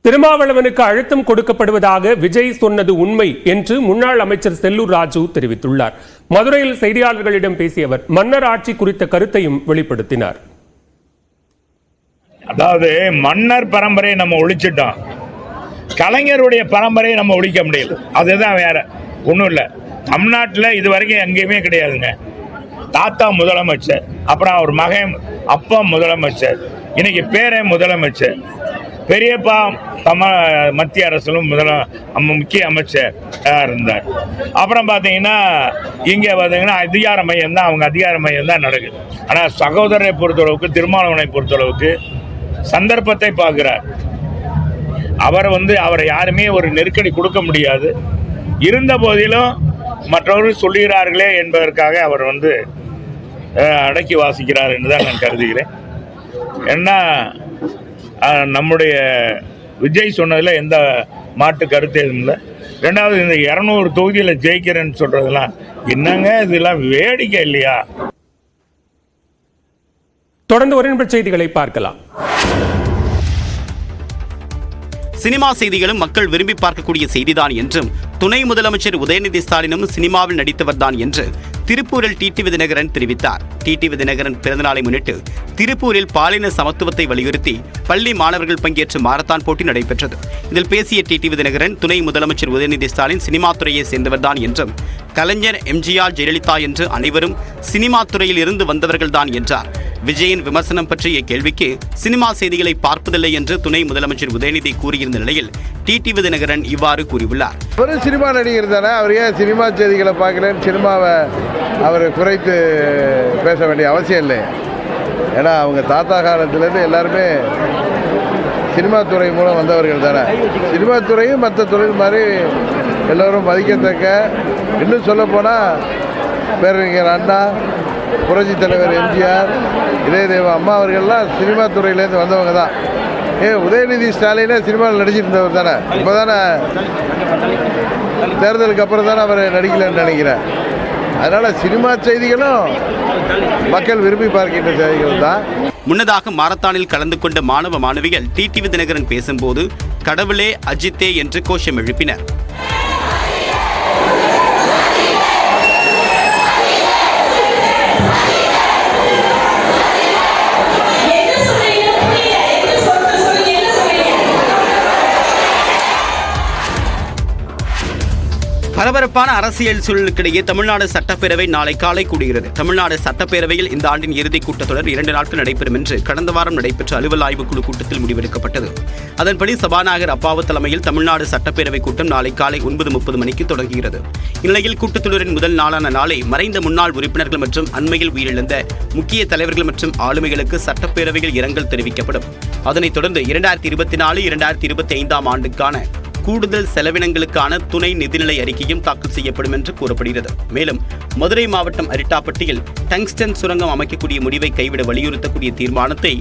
திருமாவளவனுக்கு அழுத்தம் கொடுக்கப்படுவதாக விஜய் சொன்னது உண்மை என்று முன்னாள் அமைச்சர் செல்லூர் ராஜு தெரிவித்துள்ளார். மதுரையில் செய்தியாளர்களிடம் பேசிய அவர் மன்னர் ஆட்சி குறித்த கருத்தையும் வெளிப்படுத்தினார். அதாவது மன்னர் பரம்பரையை நம்ம ஒழிச்சிட்டோம், கலைஞருடைய பரம்பரையை நம்ம ஒழிக்க முடியல. அதுதான் வேற ஒன்றும் இல்லை. தமிழ்நாட்டில் இது வரைக்கும் எங்கேயுமே கிடையாதுங்க. தாத்தா முதலமைச்சர், அப்புறம் அவர் மகன் அப்பா முதலமைச்சர், இன்னைக்கு பேரே முதலமைச்சர், பெரியப்பா மத்திய அரசிலும் முக்கிய அமைச்சர் இருந்தார். அப்புறம் பார்த்தீங்கன்னா இங்கே பார்த்தீங்கன்னா அதிகார மையம் தான், அவங்க அதிகார மையம் தான் நடக்குது. ஆனால் சகோதரரை பொறுத்தளவுக்கு, திருமாவளவனை பொறுத்தளவுக்கு சந்தர்ப்பத்தை பார்க்கிறார். அவரை யாருமே ஒரு நெருக்கடி கொடுக்க முடியாது. இருந்த போதிலும் மற்றவர்கள் சொல்லுகிறார்களே என்பதற்காக அவர் அடக்கி வாசிக்கிறார் என்றுதான் நான் கருதுகிறேன். ஏன்னா நம்முடைய விஜய் சொன்னதில் எந்த மாட்டு கருத்து எதுவும் இல்லை. ரெண்டாவது, இந்த 200 தொகுதியில் ஜெயிக்கிறேன்னு சொல்றதெல்லாம் என்னங்க, இதெல்லாம் வேடிக்கை இல்லையா? தொடர்ந்து ஒருங்கிணைந்த செய்திகளை பார்க்கலாம். சினிமா செய்திகளும் மக்கள் விரும்பி பார்க்கக்கூடிய செய்திதான் என்றும், துணை முதலமைச்சர் உதயநிதி ஸ்டாலினும் சினிமாவில் நடித்தவர்தான் என்று திருப்பூரில் டிடிவி தினகரன் தெரிவித்தார். டிடிவி தினகரன் பிறந்தநாளை முன்னிட்டு திருப்பூரில் பாலின சமத்துவத்தை வலியுறுத்தி பள்ளி மாணவர்கள் பங்கேற்ற மாரத்தான் போட்டி நடைபெற்றது. இதில் பேசிய டிடிவி தினகரன், துணை முதலமைச்சர் உதயநிதி ஸ்டாலின் சினிமா துறையை சேர்ந்தவர்தான் என்றும், கலைஞர், எம்ஜிஆர், ஜெயலலிதா என்று அனைவரும் சினிமா துறையில் இருந்து வந்தவர்கள்தான் என்றார். விஜயின் விமர்சனம் பற்றிய கேள்விக்கு சினிமா செய்திகளை பார்ப்பதில்லை என்று துணை முதலமைச்சர் உதயநிதி கூறியிருந்த நிலையில் டிடிவி தினகரன் இவ்வாறு கூறியுள்ளார். ஒரு சினிமா நடிகர் தானே, அவர் ஏன் சினிமா செய்திகளை பார்க்கலன்னு சினிமாவை அவர் குறைத்து பேச வேண்டிய அவசியம் இல்லை. ஏன்னா அவங்க தாத்தா காலத்திலேருந்து எல்லாருமே சினிமா துறை மூலம் வந்தவர்கள் தானே. சினிமா துறையும் மற்ற தொழில் மாதிரி எல்லோரும் மதிக்கத்தக்க, இன்னும் சொல்ல போனால் பேரறிஞர் அண்ணா, புரட்சி தலைவர் எம்ஜிஆர், இதயதேவ அம்மா அவர்கள்லாம் சினிமா துறையிலேருந்து வந்தவங்க தான். உதயநிதி ஸ்டாலினே சினிமாவில் நடிச்சிருந்தவர் தானே. இப்போ தானே தேர்தலுக்கு அப்புறம் தானே அவர் நடிக்கலன்னு நினைக்கிறேன். அதனால் சினிமா செய்திகளும் மக்கள் விரும்பி பார்க்கின்ற செய்திகள் தான். முன்னதாக மாரத்தானில் கலந்து கொண்ட மாணவ மாணவிகள் டிடிவி தினகரன் பேசும்போது கடவுளே அஜித்தே என்று கோஷம் எழுப்பினர். பரபரப்பான அரசியல் சூழலுக்கிடையே தமிழ்நாடு சட்டப்பேரவை நாளை காலை கூடுகிறது. தமிழ்நாடு சட்டப்பேரவையில் இந்த ஆண்டின் இறுதிக் கூட்டத்தொடர் 2 நாட்கள் நடைபெறும் என்று கடந்த வாரம் நடைபெற்ற அலுவல் ஆய்வுக்குழு கூட்டத்தில் முடிவெடுக்கப்பட்டது. அதன்படி சபாநாயகர் அப்பாவு தலைமையில் தமிழ்நாடு சட்டப்பேரவை கூட்டம் நாளை காலை 9:30 மணிக்கு தொடங்குகிறது. இந்நிலையில் கூட்டத்தொடரின் முதல் நாளான நாளை மறைந்த முன்னாள் உறுப்பினர்கள் மற்றும் அண்மையில் உயிரிழந்த முக்கிய தலைவர்கள் மற்றும் ஆளுமைகளுக்கு சட்டப்பேரவையில் இரங்கல் தெரிவிக்கப்படும். அதனைத் தொடர்ந்து 2024-2025 ஆண்டுக்கான கூடுதல் செலவினங்களுக்கான துணை நிதிநிலை அறிக்கையும் தாக்கல் செய்யப்படும் என்று கூறப்படுகிறது. மேலும் மதுரை மாவட்டம் அரிட்டாப்பட்டியில் டங்ஸ்டன் சுரங்கம் அமைக்கக்கூடிய முடிவை கைவிட வலியுறுத்தக்கூடிய தீர்மானத்தை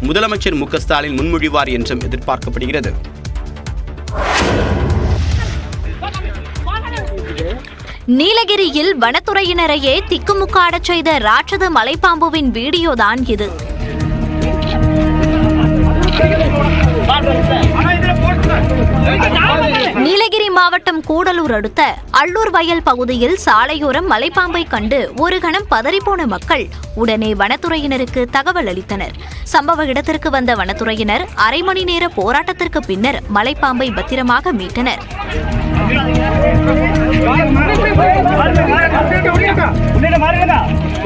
முதலமைச்சர் மு க ஸ்டாலின் முன்மொழிவார் என்றும் எதிர்பார்க்கப்படுகிறது. நீலகிரியில் வனத்துறையினரையே திக்குமுக்காடச் செய்த ராட்சத மலைப்பாம்புவின் வீடியோதான் இது. நீலகிரி மாவட்டம் கூடலூர் அடுத்த அள்ளூர் வயல் பகுதியில் சாலையோரம் மலைப்பாம்பை கண்டு ஒரு கணம் பதறிப்போன மக்கள் உடனே வனத்துறையினருக்கு தகவல் அளித்தனர். சம்பவ இடத்திற்கு வந்த வனத்துறையினர் அரை மணி நேர போராட்டத்திற்கு பின்னர் மலைப்பாம்பை பத்திரமாக மீட்டனர்.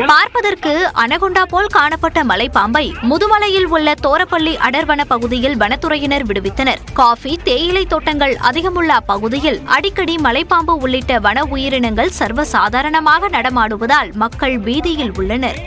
பார்ப்பதற்கு அனகொண்டா போல் காணப்பட்ட மலைப்பாம்பை முதுமலையில் உள்ள தோரப்பள்ளி அடர்வன பகுதியில் வனத்துறையினர் விடுவித்தனர். காஃபி, தேயிலை தோட்டங்கள் அதிகமுள்ள அப்பகுதியில் அடிக்கடி மலைப்பாம்பு உள்ளிட்ட வன உயிரினங்கள் சர்வசாதாரணமாக நடமாடுவதால் மக்கள் பீதியில் உள்ளனர்.